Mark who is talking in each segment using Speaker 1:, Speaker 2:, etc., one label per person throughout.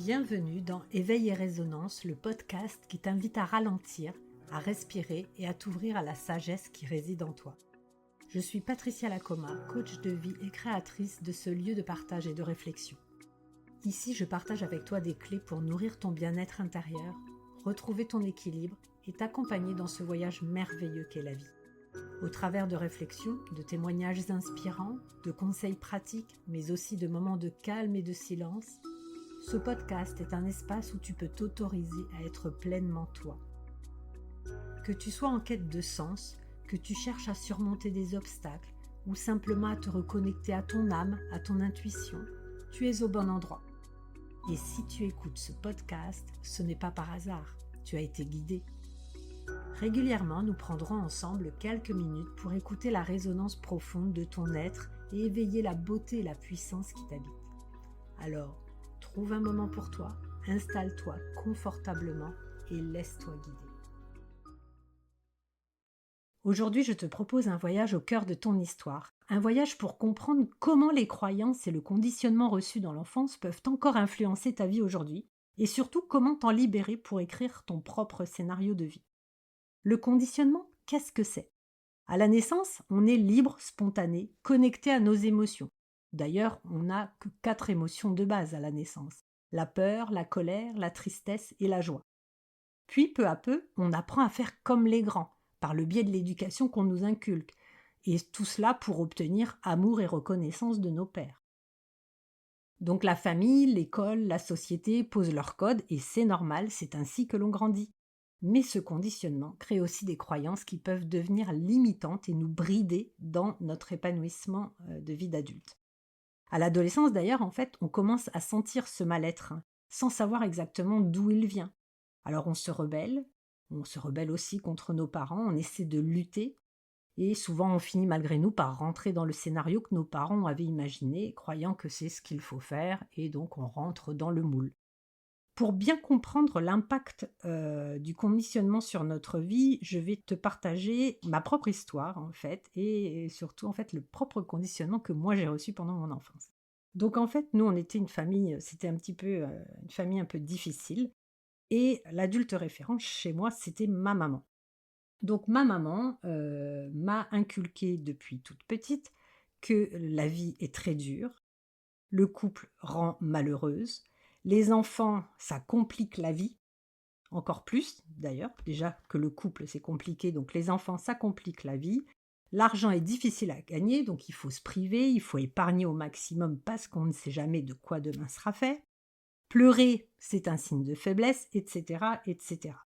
Speaker 1: Bienvenue dans Éveil et Résonance, le podcast qui t'invite à ralentir, à respirer et à t'ouvrir à la sagesse qui réside en toi. Je suis Patricia Lacoma, coach de vie et créatrice de ce lieu de partage et de réflexion. Ici, je partage avec toi des clés pour nourrir ton bien-être intérieur, retrouver ton équilibre et t'accompagner dans ce voyage merveilleux qu'est la vie. Au travers de réflexions, de témoignages inspirants, de conseils pratiques, mais aussi de moments de calme et de silence, ce podcast est un espace où tu peux t'autoriser à être pleinement toi. Que tu sois en quête de sens, que tu cherches à surmonter des obstacles ou simplement à te reconnecter à ton âme, à ton intuition, tu es au bon endroit. Et si tu écoutes ce podcast, ce n'est pas par hasard, tu as été guidé. Régulièrement, nous prendrons ensemble quelques minutes pour écouter la résonance profonde de ton être et éveiller la beauté et la puissance qui t'habitent. Alors, trouve un moment pour toi, installe-toi confortablement et laisse-toi guider. Aujourd'hui, je te propose un voyage au cœur de ton histoire. Un voyage pour comprendre comment les croyances et le conditionnement reçu dans l'enfance peuvent encore influencer ta vie aujourd'hui et surtout comment t'en libérer pour écrire ton propre scénario de vie. Le conditionnement, qu'est-ce que c'est ? À la naissance, on est libre, spontané, connecté à nos émotions. D'ailleurs, on n'a que 4 émotions de base à la naissance. La peur, la colère, la tristesse et la joie. Puis, peu à peu, on apprend à faire comme les grands, par le biais de l'éducation qu'on nous inculque. Et tout cela pour obtenir amour et reconnaissance de nos pères. Donc la famille, l'école, la société posent leurs codes et c'est normal, c'est ainsi que l'on grandit. Mais ce conditionnement crée aussi des croyances qui peuvent devenir limitantes et nous brider dans notre épanouissement de vie d'adulte. À l'adolescence d'ailleurs, en fait, on commence à sentir ce mal-être, sans savoir exactement d'où il vient. Alors on se rebelle aussi contre nos parents, on essaie de lutter, et souvent on finit malgré nous par rentrer dans le scénario que nos parents avaient imaginé, croyant que c'est ce qu'il faut faire, et donc on rentre dans le moule. Pour bien comprendre l'impact du conditionnement sur notre vie, je vais te partager ma propre histoire en fait et surtout en fait le propre conditionnement que moi j'ai reçu pendant mon enfance. Donc en fait, nous on était une famille, c'était un petit peu une famille un peu difficile et l'adulte référent chez moi, c'était ma maman. Donc ma maman m'a inculqué depuis toute petite que la vie est très dure, le couple rend malheureuse, les enfants, ça complique la vie, encore plus d'ailleurs, déjà que le couple c'est compliqué, donc les enfants ça complique la vie. L'argent est difficile à gagner, donc il faut se priver, il faut épargner au maximum parce qu'on ne sait jamais de quoi demain sera fait. Pleurer, c'est un signe de faiblesse, etc., etc.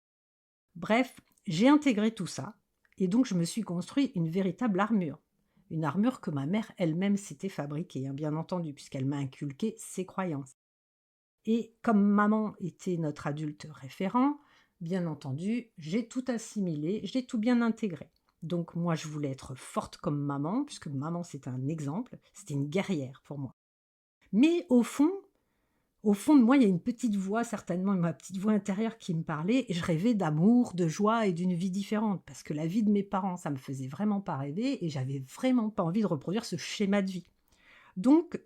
Speaker 1: Bref, j'ai intégré tout ça, et donc je me suis construit une véritable armure. Une armure que ma mère elle-même s'était fabriquée, bien entendu, puisqu'elle m'a inculqué ses croyances. Et comme maman était notre adulte référent, bien entendu, j'ai tout assimilé, j'ai tout bien intégré. Donc moi, je voulais être forte comme maman, puisque maman, c'est un exemple, c'était une guerrière pour moi. Mais au fond de moi, il y a une petite voix, certainement ma petite voix intérieure qui me parlait, et je rêvais d'amour, de joie et d'une vie différente, parce que la vie de mes parents, ça me faisait vraiment pas rêver, et j'avais vraiment pas envie de reproduire ce schéma de vie. Donc,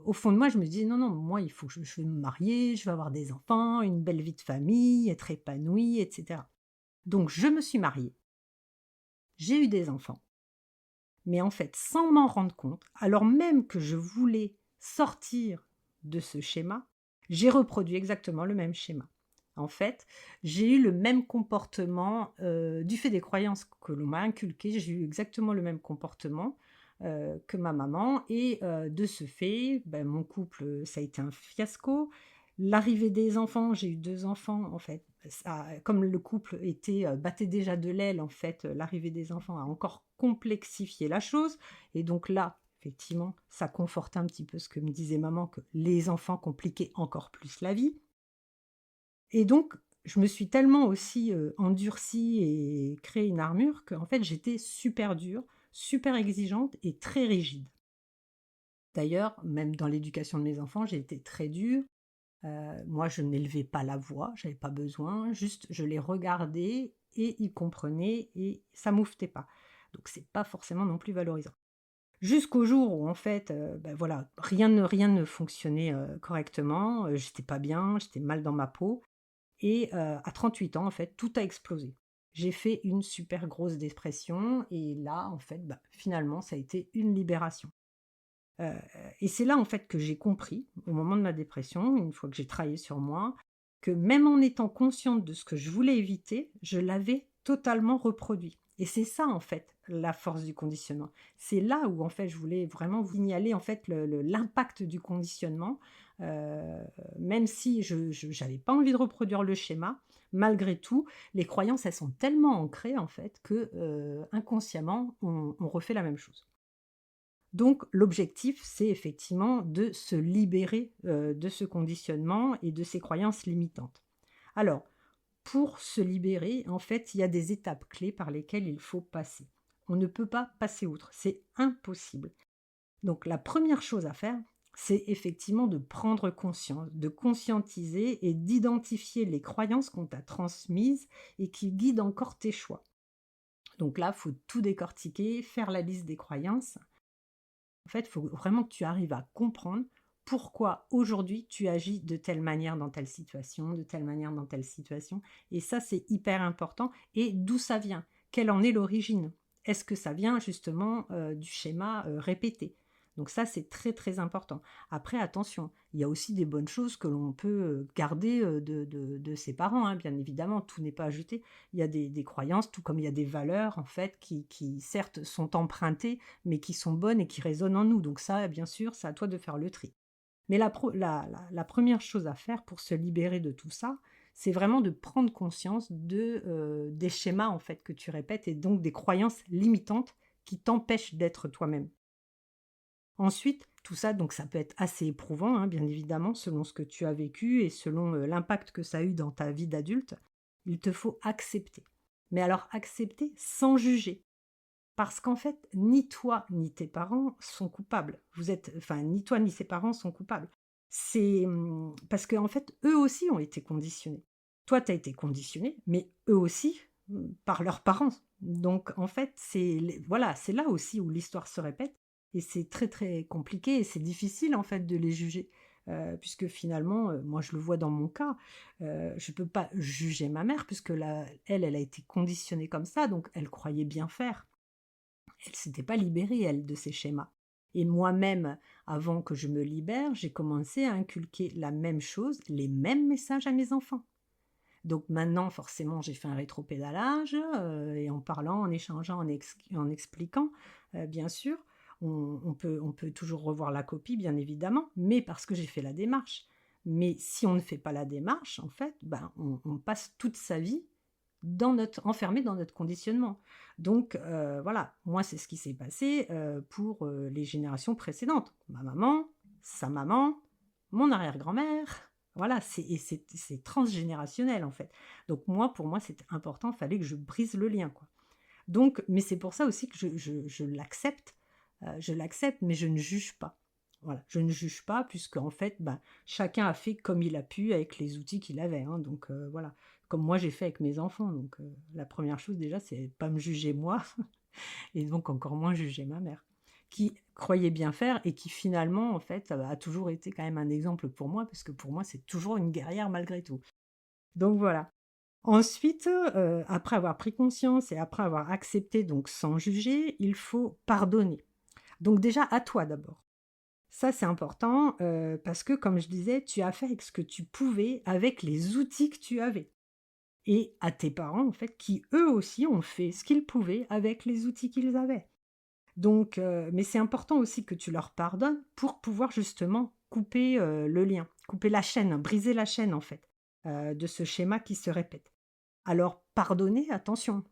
Speaker 1: au fond de moi, je me disais: «Non, non, moi, il faut que je vais me marier, je vais avoir des enfants, une belle vie de famille, être épanouie et cetera». Donc je me suis mariée, j'ai eu des enfants, mais en fait, sans m'en rendre compte, alors même que je voulais sortir de ce schéma, j'ai reproduit exactement le même schéma. En fait, j'ai eu le même comportement, du fait des croyances que l'on m'a inculquées, j'ai eu exactement le même comportement, que ma maman et de ce fait, mon couple, ça a été un fiasco. L'arrivée des enfants, j'ai eu 2 enfants en fait, ça comme le couple était, battait déjà de l'aile en fait, l'arrivée des enfants a encore complexifié la chose et donc là, effectivement, ça conforte un petit peu ce que me disait maman, que les enfants compliquaient encore plus la vie et donc je me suis tellement aussi, endurcie et créé une armure qu'en fait j'étais super dure, super exigeante et très rigide. D'ailleurs, même dans l'éducation de mes enfants, j'ai été très dure. Moi, je n'élevais pas la voix, j'avais pas besoin, juste je les regardais et ils comprenaient et ça mouftait pas. Donc c'est pas forcément non plus valorisant. Jusqu'au jour où en fait, voilà, rien ne fonctionnait, correctement, j'étais pas bien, j'étais mal dans ma peau et à 38 ans, en fait, tout a explosé. J'ai fait une super grosse dépression et là, en fait, finalement, ça a été une libération. Heu et c'est là, en fait, que j'ai compris, au moment de ma dépression, une fois que j'ai travaillé sur moi, que même en étant consciente de ce que je voulais éviter, je l'avais totalement reproduit et c'est ça, en fait, la force du conditionnement. C'est là où, en fait, je voulais vraiment vous signaler, en fait, l'impact du conditionnement, heu, même si j'avais pas envie de reproduire le schéma, malgré tout, les croyances, elles sont tellement ancrées, en fait, que, inconsciemment, on refait la même chose. Donc l'objectif, c'est effectivement de se libérer, de ce conditionnement et de ces croyances limitantes. Alors, pour se libérer, en fait, il y a des étapes clés par lesquelles il faut passer. On ne peut pas passer outre, c'est impossible. Donc la première chose à faire, c'est effectivement de prendre conscience, de conscientiser et d'identifier les croyances qu'on t'a transmises et qui guident encore tes choix. Donc là, il faut tout décortiquer, faire la liste des croyances. En fait, il faut vraiment que tu arrives à comprendre pourquoi aujourd'hui tu agis de telle manière dans telle situation, de telle manière dans telle situation. Et ça, c'est hyper important. Et d'où ça vient? Quelle en est l'origine? Est-ce que ça vient justement du schéma répété? Donc ça, c'est très très important. Après, attention, il y a aussi des bonnes choses que l'on peut garder de ses parents, hein, bien évidemment, tout n'est pas à jeter. Il y a des croyances, tout comme il y a des valeurs, en fait, qui certes sont empruntées, mais qui sont bonnes et qui résonnent en nous. Donc ça, bien sûr, c'est à toi de faire le tri. Mais la 1 chose à faire pour se libérer de tout ça, c'est vraiment de prendre conscience des schémas, en fait, que tu répètes et donc des croyances limitantes qui t'empêchent d'être toi-même. Ensuite, tout ça, donc ça peut être assez éprouvant, hein, bien évidemment, selon ce que tu as vécu et selon, l'impact que ça a eu dans ta vie d'adulte. Il te faut accepter. Mais alors accepter sans juger. Parce qu'en fait, ni toi ni tes parents sont coupables. Vous êtes enfin, ni toi ni ses parents sont coupables. C'est, parce qu'en fait, eux aussi ont été conditionnés. Toi, tu as été conditionné, mais eux aussi, par leurs parents. Donc en fait, c'est là aussi où l'histoire se répète et c'est très, très compliqué et c'est difficile en fait de les juger. Puisque finalement, moi je le vois dans mon cas, je peux pas juger ma mère puisque elle a été conditionnée comme ça, donc elle croyait bien faire. Elle s'était pas libérée, elle, de ces schémas. Et moi-même, avant que je me libère, j'ai commencé à inculquer la même chose, les mêmes messages à mes enfants. Donc maintenant, forcément, j'ai fait un rétropédalage, et en parlant, en échangeant, en expliquant, bien sûr. On peut toujours revoir la copie, bien évidemment, mais parce que j'ai fait la démarche. Mais si on ne fait pas la démarche, en fait, on passe toute sa vie enfermé dans notre conditionnement. Donc voilà, moi, c'est ce qui s'est passé, pour, les générations précédentes. Ma maman, sa maman, mon arrière-grand-mère, voilà, c'est transgénérationnel, en fait. Donc moi, pour moi, c'était important, fallait que je brise le lien, quoi. Donc mais c'est pour ça aussi que je l'accepte, mais je ne juge pas. Voilà, je ne juge pas puisque en fait, chacun a fait comme il a pu avec les outils qu'il avait, hein, donc voilà. Comme moi j'ai fait avec mes enfants, donc la première chose déjà, c'est pas me juger moi et donc encore moins juger ma mère, qui croyait bien faire et qui finalement, en fait, a toujours été quand même un exemple pour moi, parce que pour moi, c'est toujours une guerrière malgré tout. Donc voilà. Ensuite, après avoir pris conscience et après avoir accepté donc sans juger, il faut pardonner. Donc déjà à toi d'abord. Ça c'est important, parce que comme je disais, tu as fait avec ce que tu pouvais, avec les outils que tu avais et à tes parents en fait qui eux aussi ont fait ce qu'ils pouvaient avec les outils qu'ils avaient. Donc mais c'est important aussi que tu leur pardonnes pour pouvoir justement couper, le lien, couper la chaîne, briser la chaîne en fait, de ce schéma qui se répète. Alors pardonner, attention,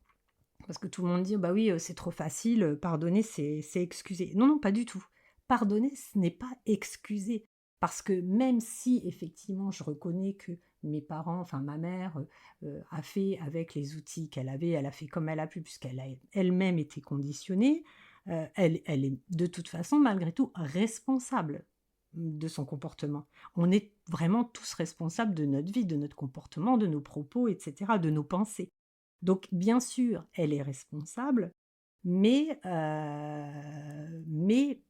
Speaker 1: parce que tout le monde dit: «Bah oui, c'est trop facile, pardonner c'est excuser». Non, non, pas du tout. Pardonner, ce n'est pas excuser. Parce que même si effectivement je reconnais que mes parents, enfin ma mère, a fait avec les outils qu'elle avait, elle a fait comme elle a pu puisqu'elle a elle-même été conditionnée, elle est de toute façon malgré tout responsable, de son comportement. On est vraiment tous responsables de notre vie, de notre comportement, de nos propos et cetera, de nos pensées. Donc bien sûr, elle est responsable, mais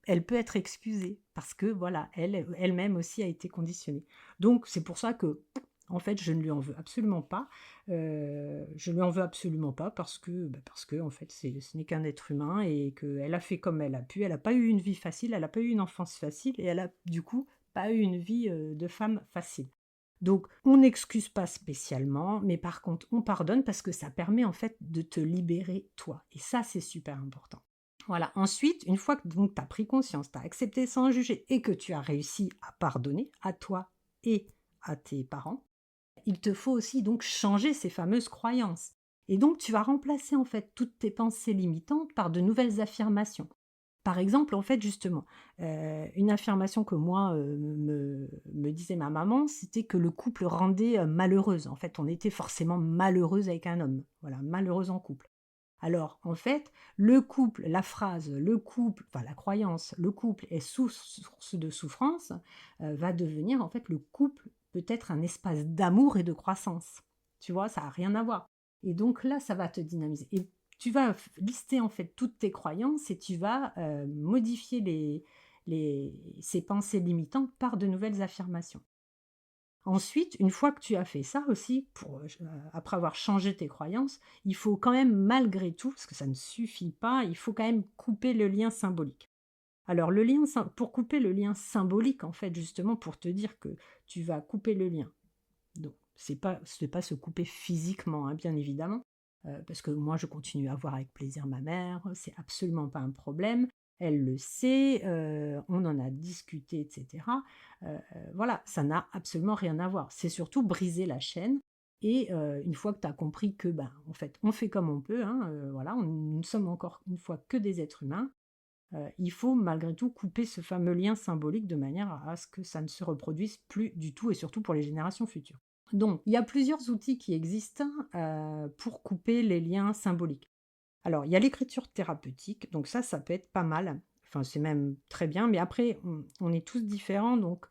Speaker 1: elle peut être excusée parce que voilà, elle-même aussi a été conditionnée. Donc c'est pour ça que, en fait, je ne lui en veux absolument pas. Je lui en veux absolument pas parce que en fait, ce n'est qu'un être humain et qu'elle a fait comme elle a pu. Elle a pas eu une vie facile, elle a pas eu une enfance facile et elle a du coup pas eu une vie, de femme facile. Donc, on n'excuse pas spécialement, mais par contre, on pardonne parce que ça permet en fait de te libérer toi. Et ça, c'est super important. Voilà. Ensuite, une fois que donc tu as pris conscience, tu as accepté sans juger et que tu as réussi à pardonner à toi et à tes parents, il te faut aussi donc changer ces fameuses croyances. Et donc, tu vas remplacer en fait toutes tes pensées limitantes par de nouvelles affirmations. Par exemple, en fait, justement, une affirmation que moi, me disait ma maman, c'était que le couple rendait, malheureuse. En fait, on était forcément malheureuse avec un homme, voilà, malheureuse en couple. Alors, en fait, le couple, la phrase «le couple», enfin la croyance «le couple est source de souffrance», va devenir en fait le couple peut être un espace d'amour et de croissance. Tu vois? Ça a rien à voir et donc là, ça va te dynamiser et tu vas lister en fait toutes tes croyances et tu vas, modifier ces pensées limitantes par de nouvelles affirmations. Ensuite, une fois que tu as fait ça aussi, après avoir changé tes croyances, il faut quand même malgré tout, parce que ça ne suffit pas, il faut quand même couper le lien symbolique. Alors pour couper le lien symbolique, en fait, justement pour te dire que tu vas couper le lien. Donc c'est pas se couper physiquement, hein, bien évidemment, parce que moi je continue à voir avec plaisir ma mère, c'est absolument pas un problème. Elle le sait, on en a discuté et cetera. Voilà, ça n'a absolument rien à voir. C'est surtout briser la chaîne et une fois que tu as compris que, ben, en fait, on fait comme on peut, hein, voilà, nous ne sommes encore une fois que des êtres humains, il faut malgré tout couper ce fameux lien symbolique de manière à ce que ça ne se reproduise plus du tout et surtout pour les générations futures. Donc, il y a plusieurs outils qui existent, pour couper les liens symboliques. Alors, il y a l'écriture thérapeutique, donc ça peut être pas mal. Enfin, c'est même très bien, mais après, on est tous différents, donc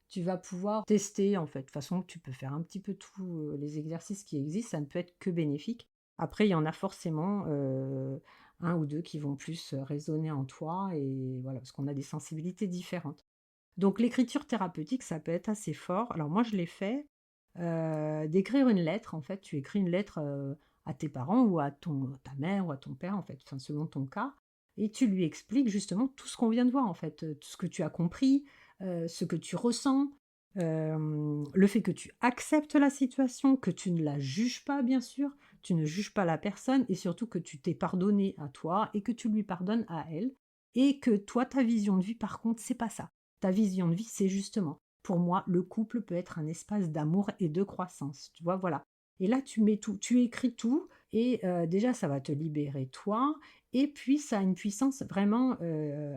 Speaker 1: tu vas pouvoir tester, en fait. De toute façon, tu peux faire un petit peu tous, les exercices qui existent, ça ne peut être que bénéfique. Après, il y en a forcément, 1 ou 2 qui vont plus, résonner en toi et voilà, parce qu'on a des sensibilités différentes. Donc l'écriture thérapeutique, ça peut être assez fort. Alors moi, je l'ai fait, d'écrire une lettre. En fait, tu écris une lettre, à tes parents ou à ta mère ou à ton père, en fait, enfin, selon ton cas et tu lui expliques justement tout ce qu'on vient de voir, en fait, tout ce que tu as compris, ce que tu ressens, le fait que tu acceptes la situation, que tu ne la juges pas, bien sûr, tu ne juges pas la personne et surtout que tu t'es pardonné à toi et que tu lui pardonnes à elle et que toi, ta vision de vie, par contre, c'est pas ça. Ta vision de vie, c'est justement, pour moi, le couple peut être un espace d'amour et de croissance, tu vois? Voilà et là, tu mets tout, tu écris tout et déjà, ça va te libérer toi et puis ça a une puissance vraiment,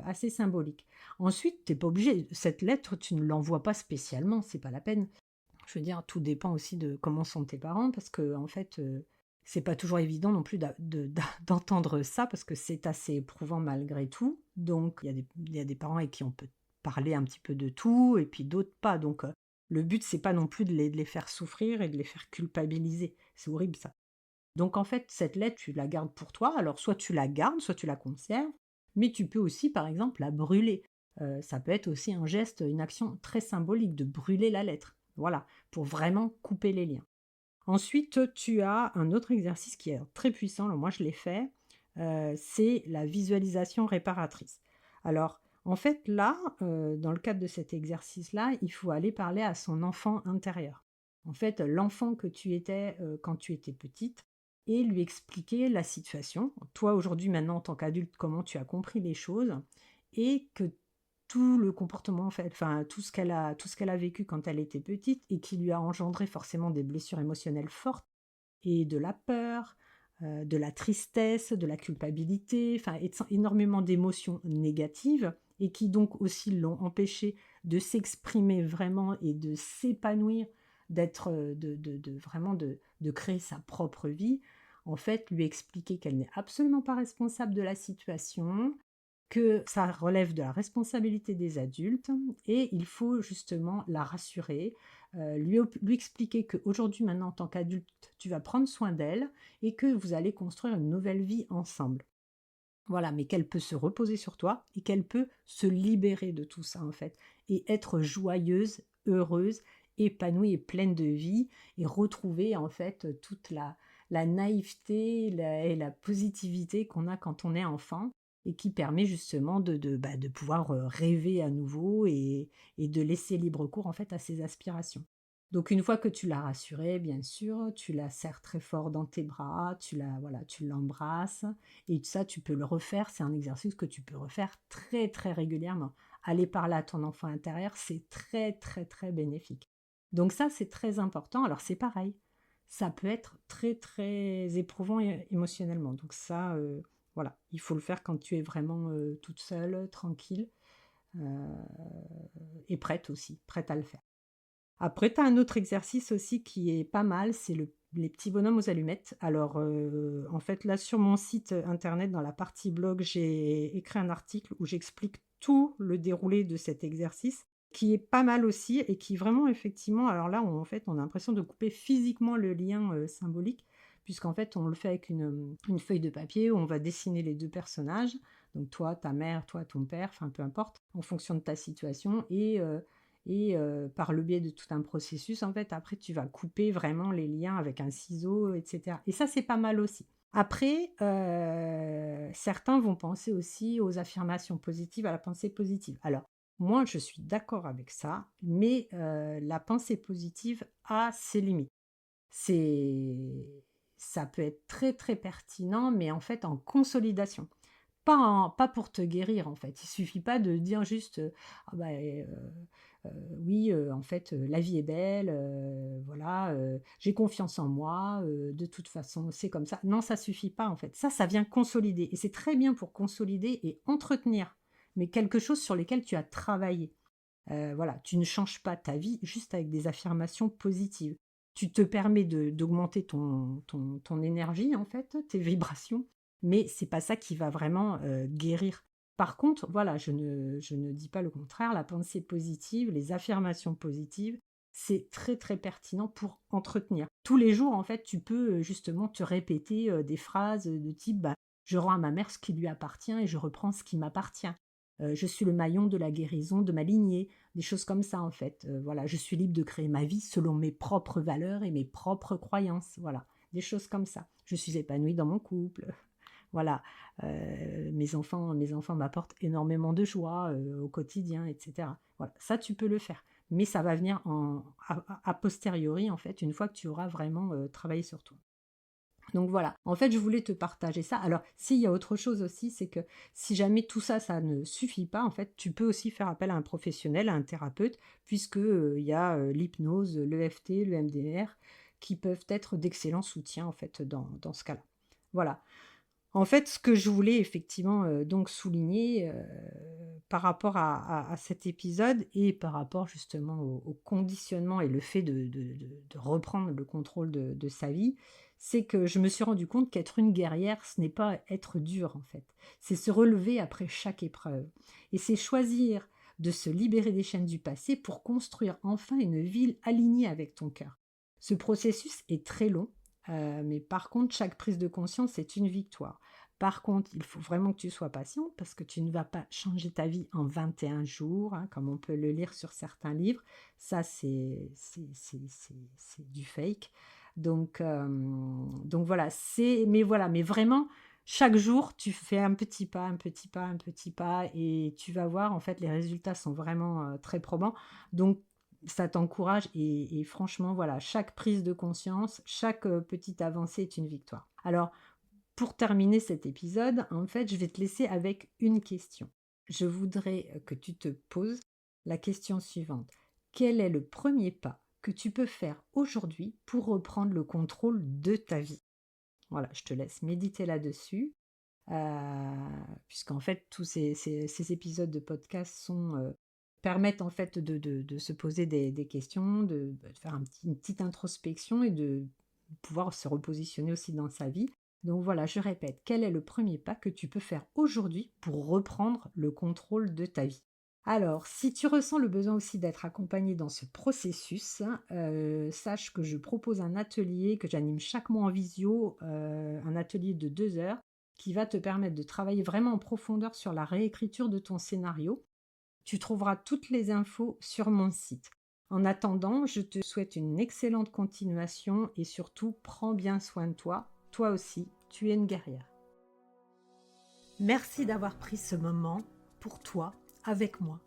Speaker 1: assez symbolique. Ensuite, tu es pas obligé cette lettre, tu ne l'envoies pas spécialement, c'est pas la peine. Je veux dire, tout dépend aussi de comment sont tes parents parce qu'en fait, c'est pas toujours évident non plus d'entendre ça parce que c'est assez éprouvant malgré tout. Donc il y a des parents avec qui on peut parler un petit peu de tout et puis d'autres pas. Donc, le but c'est pas non plus de les faire souffrir et de les faire culpabiliser. C'est horrible ça. Donc en fait, cette lettre, tu la gardes pour toi. Alors soit tu la gardes, soit tu la conserves, mais tu peux aussi, par exemple, la brûler. Ça peut être aussi un geste, une action très symbolique de brûler la lettre. Voilà, pour vraiment couper les liens. Ensuite, tu as un autre exercice qui est très puissant, alors moi je l'ai fait, c'est la visualisation réparatrice. Alors, en fait, là, dans le cadre de cet exercice-là, il faut aller parler à son enfant intérieur. En fait, l'enfant que tu étais, quand tu étais petite et lui expliquer la situation. Toi, aujourd'hui, maintenant, en tant qu'adulte, comment tu as compris les choses et que tout le comportement en fait, enfin tout ce qu'elle a vécu quand elle était petite et qui lui a engendré forcément des blessures émotionnelles fortes et de la peur, de la tristesse, de la culpabilité, enfin énormément d'émotions négatives et qui donc aussi l'ont empêché de s'exprimer vraiment et de s'épanouir, d'être, vraiment de créer sa propre vie. En fait, lui expliquer qu'elle n'est absolument pas responsable de la situation, que ça relève de la responsabilité des adultes et il faut justement la rassurer, lui expliquer qu'aujourd'hui, maintenant, en tant qu'adulte, tu vas prendre soin d'elle et que vous allez construire une nouvelle vie ensemble. Voilà, mais qu'elle peut se reposer sur toi et qu'elle peut se libérer de tout ça, en fait, et être joyeuse, heureuse, épanouie et pleine de vie et retrouver, en fait, toute la naïveté et la positivité qu'on a quand on est enfant et qui permet justement de pouvoir, rêver à nouveau et de laisser libre cours, en fait, à ses aspirations. Donc une fois que tu l'as rassurée, bien sûr, tu la serres très fort dans tes bras, tu l'embrasses et ça, tu peux le refaire. C'est un exercice que tu peux refaire très, très régulièrement. Aller parler à ton enfant intérieur, c'est très, très, très bénéfique. Donc ça, c'est très important. Alors c'est pareil, ça peut être très, très éprouvant émotionnellement. Donc ça, voilà, il faut le faire quand tu es vraiment toute seule, tranquille euh, et prête aussi, prête à le faire. Après, tu as un autre exercice aussi qui est pas mal, c'est les petits bonhommes aux allumettes. Alors, en fait, là, sur mon site internet, dans la partie blog, j'ai écrit un article où j'explique tout le déroulé de cet exercice, qui est pas mal aussi et qui vraiment, effectivement, alors là, en fait, on a l'impression de couper physiquement le lien symbolique, puisqu'en fait, on le fait avec une feuille de papier où on va dessiner les deux personnages, donc toi, ta mère, toi, ton père, enfin peu importe, en fonction de ta situation, par le biais de tout un processus, en fait, après, tu vas couper vraiment les liens avec un ciseau, et cetera. Et ça, c'est pas mal aussi. Après, certains vont penser aussi aux affirmations positives, à la pensée positive. Alors, moi, je suis d'accord avec ça, mais la pensée positive a ses limites. C'est Ça peut être très, très pertinent, mais en fait, en consolidation. Pas pour te guérir, en fait. Il suffit pas de dire juste, «Ah bah, oui, en fait, la vie est belle, voilà, j'ai confiance en moi, de toute façon, c'est comme ça». Non, ça suffit pas, en fait. Ça vient consolider et c'est très bien pour consolider et entretenir, mais quelque chose sur lequel tu as travaillé. Voilà, tu ne changes pas ta vie juste avec des affirmations positives. Tu te permets d'augmenter ton énergie, en fait, tes vibrations, mais c'est pas ça qui va vraiment, guérir. Par contre, voilà, je ne dis pas le contraire, la pensée positive, les affirmations positives, c'est très, très pertinent pour entretenir. Tous les jours, en fait, tu peux, justement te répéter, des phrases, de type, bah: «Je rends à ma mère ce qui lui appartient et je reprends ce qui m'appartient». «Je suis le maillon de la guérison de ma lignée». Des choses comme ça, en fait. Voilà, je suis libre de créer ma vie selon mes propres valeurs et mes propres croyances. Voilà, des choses comme ça. Je suis épanouie dans mon couple. Voilà, mes enfants m'apportent énormément de joie, au quotidien et cetera. Voilà, ça tu peux le faire, mais ça va venir a posteriori, en fait, une fois que tu auras vraiment, travaillé sur toi. Donc voilà, en fait, je voulais te partager ça. Alors, s'il y a autre chose aussi, c'est que si jamais tout ça, ça ne suffit pas, en fait, tu peux aussi faire appel à un professionnel, à un thérapeute, puisque, il y a, l'hypnose, l'EFT, le MDR, qui peuvent être d'excellents soutiens, en fait, dans ce cas-là. Voilà. En fait, ce que je voulais effectivement, donc souligner, par rapport à cet épisode et par rapport justement au conditionnement et le fait de reprendre le contrôle de sa vie, c'est que je me suis rendu compte qu'être une guerrière, ce n'est pas être dur en fait. C'est se relever après chaque épreuve et c'est choisir de se libérer des chaînes du passé pour construire enfin une ville alignée avec ton cœur. Ce processus est très long, mais par contre chaque prise de conscience est une victoire. Par contre, il faut vraiment que tu sois patient parce que tu ne vas pas changer ta vie en 21 jours, hein, comme on peut le lire sur certains livres. Ça, c'est du fake. Donc voilà, mais vraiment, chaque jour, tu fais un petit pas, un petit pas, un petit pas, et tu vas voir, en fait, les résultats sont vraiment très probants. Donc, ça t'encourage et franchement, voilà, chaque prise de conscience, chaque petite avancée est une victoire. Alors, pour terminer cet épisode, en fait, je vais te laisser avec une question. Je voudrais que tu te poses la question suivante. Quel est le premier pas que tu peux faire aujourd'hui pour reprendre le contrôle de ta vie? Voilà, je te laisse méditer là-dessus, puisqu'en fait, tous ces épisodes de podcast permettent en fait de se poser des questions, de faire une petite introspection et de pouvoir se repositionner aussi dans sa vie. Donc voilà, je répète, quel est le premier pas que tu peux faire aujourd'hui pour reprendre le contrôle de ta vie? Alors, si tu ressens le besoin aussi d'être accompagné dans ce processus, sache que je propose un atelier que j'anime chaque mois en visio, un atelier de 2 heures qui va te permettre de travailler vraiment en profondeur sur la réécriture de ton scénario. Tu trouveras toutes les infos sur mon site. En attendant, je te souhaite une excellente continuation et surtout, prends bien soin de toi. Toi aussi, tu es une guerrière. Merci d'avoir pris ce moment pour toi, avec moi.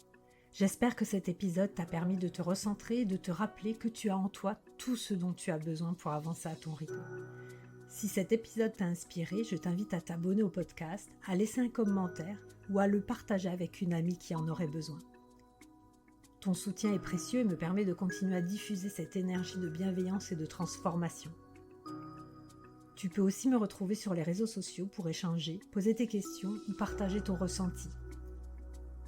Speaker 1: J'espère que cet épisode t'a permis de te recentrer et de te rappeler que tu as en toi tout ce dont tu as besoin pour avancer à ton rythme. Si cet épisode t'a inspiré, je t'invite à t'abonner au podcast, à laisser un commentaire ou à le partager avec une amie qui en aurait besoin. Ton soutien est précieux et me permet de continuer à diffuser cette énergie de bienveillance et de transformation. Tu peux aussi me retrouver sur les réseaux sociaux pour échanger, poser tes questions ou partager ton ressenti.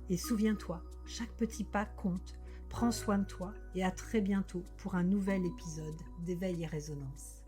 Speaker 1: Et souviens-toi, chaque petit pas compte. Prends soin de toi et à très bientôt pour un nouvel épisode d'Éveil et Résonance.